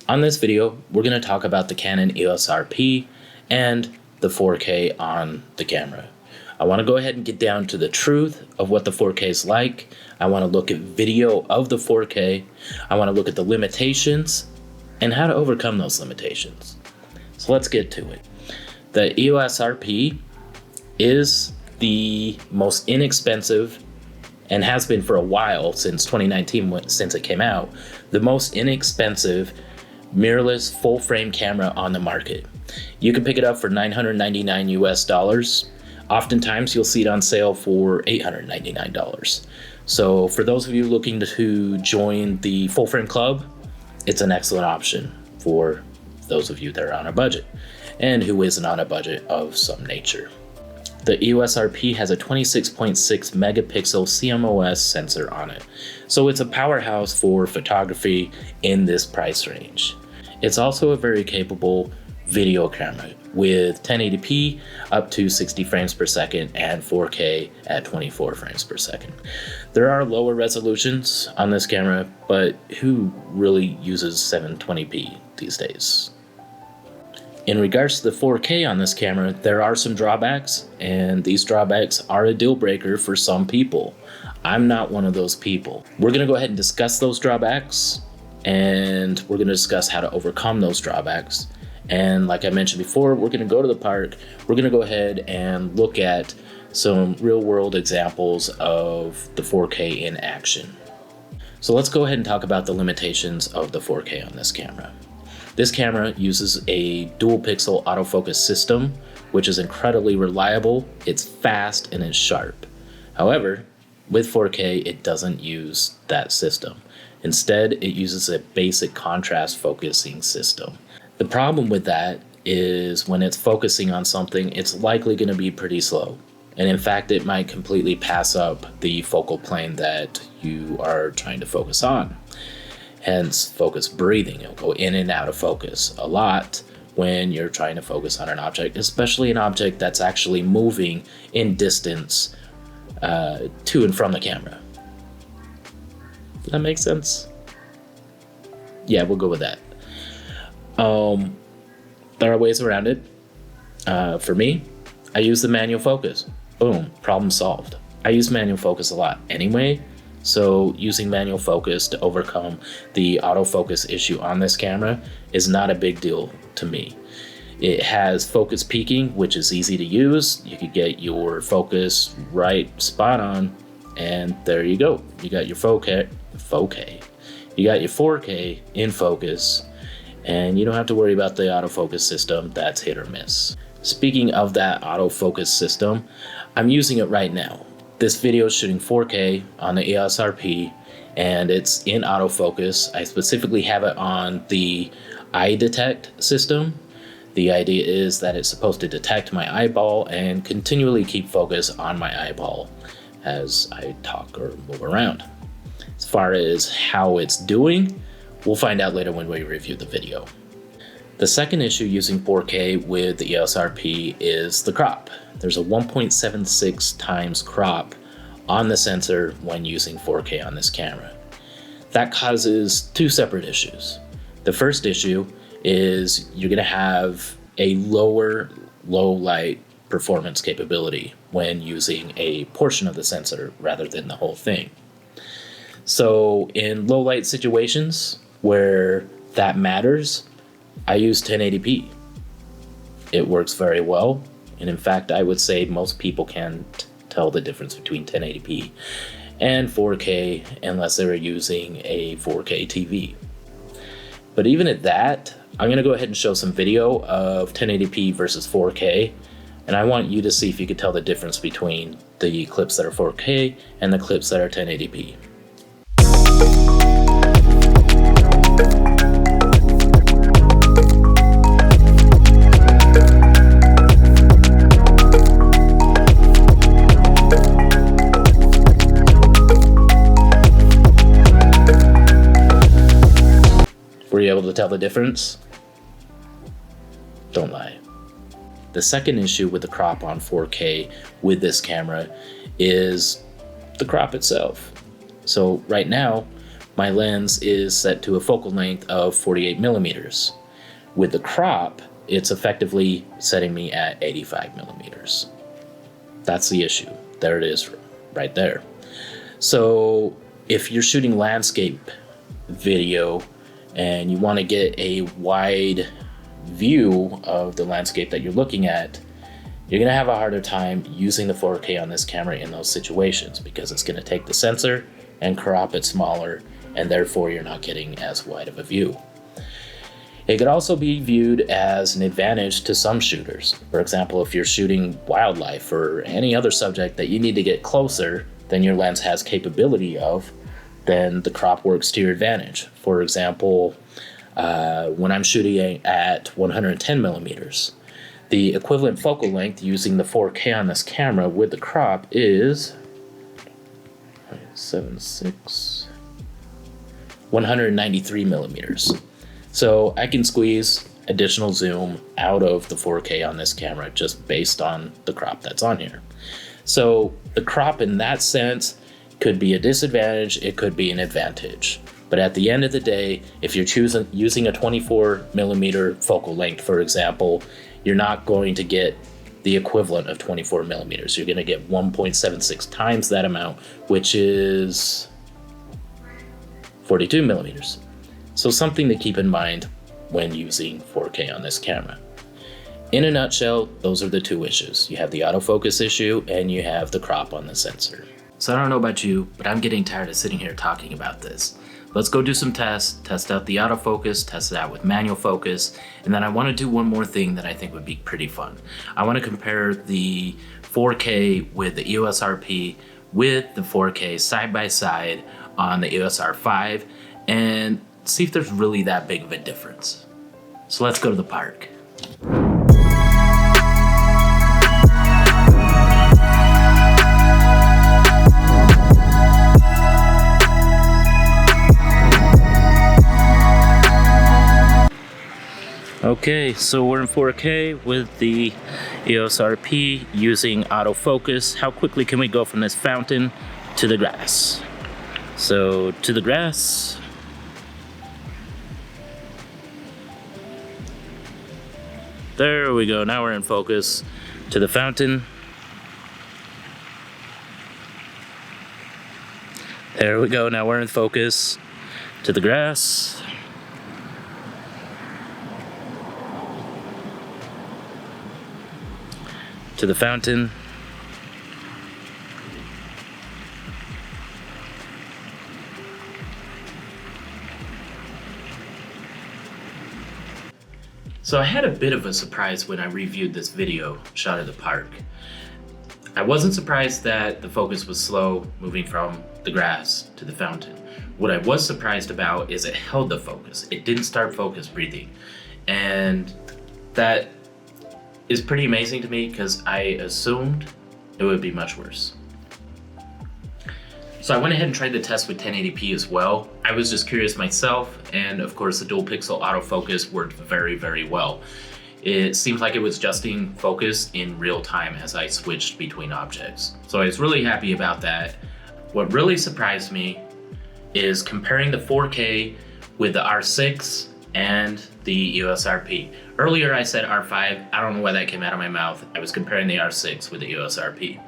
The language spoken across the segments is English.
On this video, we're going to talk about the Canon Eos Rp and the 4K on the camera. I want to go ahead and get down to the truth of what the 4K is like. I want to look at video of the 4K. I want to look at the limitations and how to overcome those limitations. So let's get to it. The EOS Rp is the most inexpensive, and has been for a while, since 2019, since it came out, the most inexpensive mirrorless full frame camera on the market. You can pick it up for $999 US. Oftentimes you'll see it on sale for $899. So for those of you looking to join the full frame club, it's an excellent option for those of you that are on a budget and who isn't on a budget of some nature. The EOS Rp has a 26.6 megapixel CMOS sensor on it, so it's a powerhouse for photography in this price range. It's also a very capable video camera with 1080p up to 60 frames per second and 4K at 24 frames per second. There are lower resolutions on this camera, but who really uses 720p these days? In regards to the 4K on this camera, there are some drawbacks, and these drawbacks are a deal breaker for some people. I'm not one of those people. We're gonna go ahead and discuss those drawbacks, and we're gonna discuss how to overcome those drawbacks. And like I mentioned before, we're gonna go to the park. We're gonna go ahead and look at some real world examples of the 4K in action. So let's go ahead and talk about the limitations of the 4K on this camera. This camera uses a dual pixel autofocus system, which is incredibly reliable, it's fast, and it's sharp. However, with 4K, it doesn't use that system. Instead, it uses a basic contrast focusing system. The problem with that is when it's focusing on something, it's likely going to be pretty slow. And in fact, it might completely pass up the focal plane that you are trying to focus on. Hence, focus breathing. It'll go in and out of focus a lot when you're trying to focus on an object, especially an object that's actually moving in distance to and from the camera. Does that make sense? Yeah, we'll go with that. There are ways around it. For me, I use the manual focus. Boom, problem solved. I use manual focus a lot anyway, so using manual focus to overcome the autofocus issue on this camera is not a big deal to me. It has focus peaking, which is easy to use. You could get your focus right spot on, and there you go. You got your 4K. You got your 4K in focus, and you don't have to worry about the autofocus system that's hit or miss. Speaking of that autofocus system, I'm using it right now. This video is shooting 4K on the EOS Rp, and it's in autofocus. I specifically have it on the eye detect system. The idea is that it's supposed to detect my eyeball and continually keep focus on my eyeball as I talk or move around. As far as how it's doing, we'll find out later when we review the video. The second issue using 4K with the EOS Rp is the crop. There's a 1.76 times crop on the sensor when using 4K on this camera. That causes two separate issues. The first issue is you're gonna have a lower low light performance capability when using a portion of the sensor rather than the whole thing. So in low light situations where that matters, I use 1080p. It works very well, and in fact I would say most people can't tell the difference between 1080p and 4K unless they're using a 4K TV. But even at that, I'm going to go ahead and show some video of 1080p versus 4K, and I want you to see if you can tell the difference between the clips that are 4K and the clips that are 1080p. Were you able to tell the difference? Don't lie. The second issue with the crop on 4K with this camera is the crop itself. So right now, my lens is set to a focal length of 48 millimeters. With the crop, it's effectively setting me at 85 millimeters. That's the issue. There it is right there. So if you're shooting landscape video and you want to get a wide view of the landscape that you're looking at, you're going to have a harder time using the 4K on this camera in those situations, because it's going to take the sensor and crop it smaller, and therefore you're not getting as wide of a view. It could also be viewed as an advantage to some shooters. For example, if you're shooting wildlife or any other subject that you need to get closer than your lens has capability of, then the crop works to your advantage. For example, when I'm shooting at 110 millimeters, the equivalent focal length using the 4K on this camera with the crop is 193 millimeters. So I can squeeze additional zoom out of the 4K on this camera just based on the crop that's on here. So the crop in that sense could be a disadvantage, it could be an advantage. But at the end of the day, if you're using a 24 millimeter focal length, for example, you're not going to get the equivalent of 24 millimeters. You're going to get 1.76 times that amount, which is 42 millimeters. So something to keep in mind when using 4K on this camera. In a nutshell, those are the two issues. You have the autofocus issue and you have the crop on the sensor. So I don't know about you, but I'm getting tired of sitting here talking about this. Let's go do some tests, test out the autofocus, test it out with manual focus, and then I want to do one more thing that I think would be pretty fun. I want to compare the 4K with the EOS Rp with the 4K side by side on the EOS R5 and see if there's really that big of a difference. So let's go to the park. Okay, so we're in 4K with the EOS Rp using autofocus. How quickly can we go from this fountain to the grass? So to the grass. There we go, now we're in focus. To the fountain. There we go, now we're in focus. To the grass. To the fountain. So I had a bit of a surprise when I reviewed this video shot at the park. I wasn't surprised that the focus was slow moving from the grass to the fountain. What I was surprised about is it held the focus. It didn't start focus breathing. And that is pretty amazing to me because I assumed it would be much worse. So I went ahead and tried the test with 1080p as well. I was just curious myself, and of course the dual pixel autofocus worked very, very well. It seems like it was adjusting focus in real time as I switched between objects. So I was really happy about that. What really surprised me is comparing the 4K with the R6 and the EOS Rp. Earlier I said R5, I don't know why that came out of my mouth. I was comparing the R6 with the EOS Rp.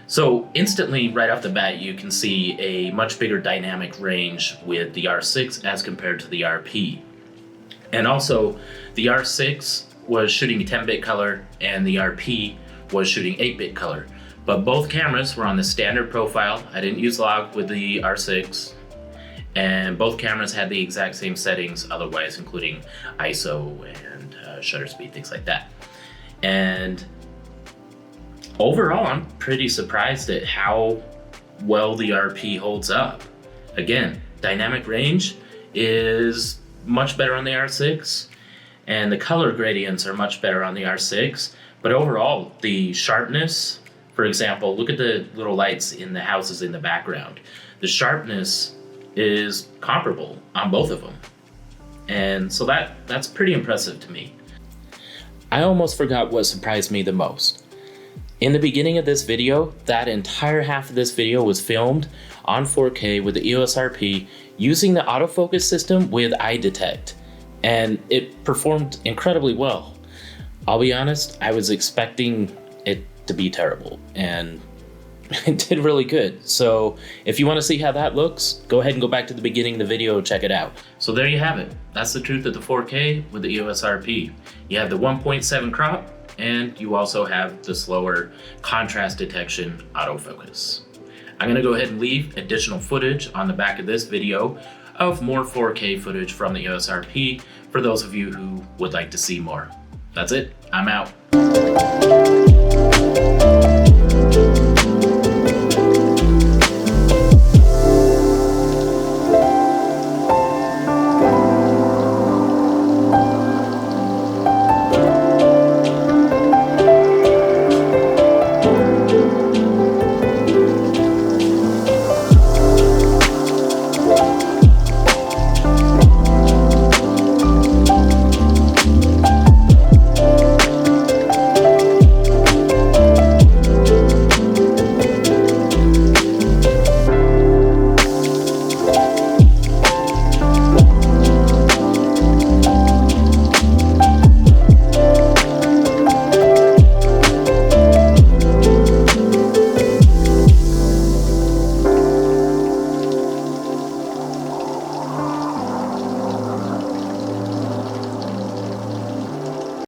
So instantly, right off the bat, you can see a much bigger dynamic range with the R6 as compared to the Rp. And also, the R6 was shooting 10-bit color and the Rp was shooting 8-bit color. But both cameras were on the standard profile. I didn't use log with the R6. And both cameras had the exact same settings otherwise, including ISO and shutter speed, things like that. And overall, I'm pretty surprised at how well the Rp holds up. Again, dynamic range is much better on the R6, and the color gradients are much better on the R6, but overall, the sharpness, for example, look at the little lights in the houses in the background. The sharpness is comparable on both of them. And so that's pretty impressive to me. I almost forgot what surprised me the most. In the beginning of this video, that entire half of this video was filmed on 4K with the EOS RP using the autofocus system with eye detect, and it performed incredibly well. I'll be honest, I was expecting it to be terrible, and it did really good. So if you want to see how that looks, go ahead and go back to the beginning of the video and check it out. So there you have it. That's the truth of the 4K with the EOS RP. You have the 1.7 crop, and you also have the slower contrast detection autofocus. I'm gonna go ahead and leave additional footage on the back of this video of more 4K footage from the EOS RP for those of you who would like to see more. That's it, I'm out.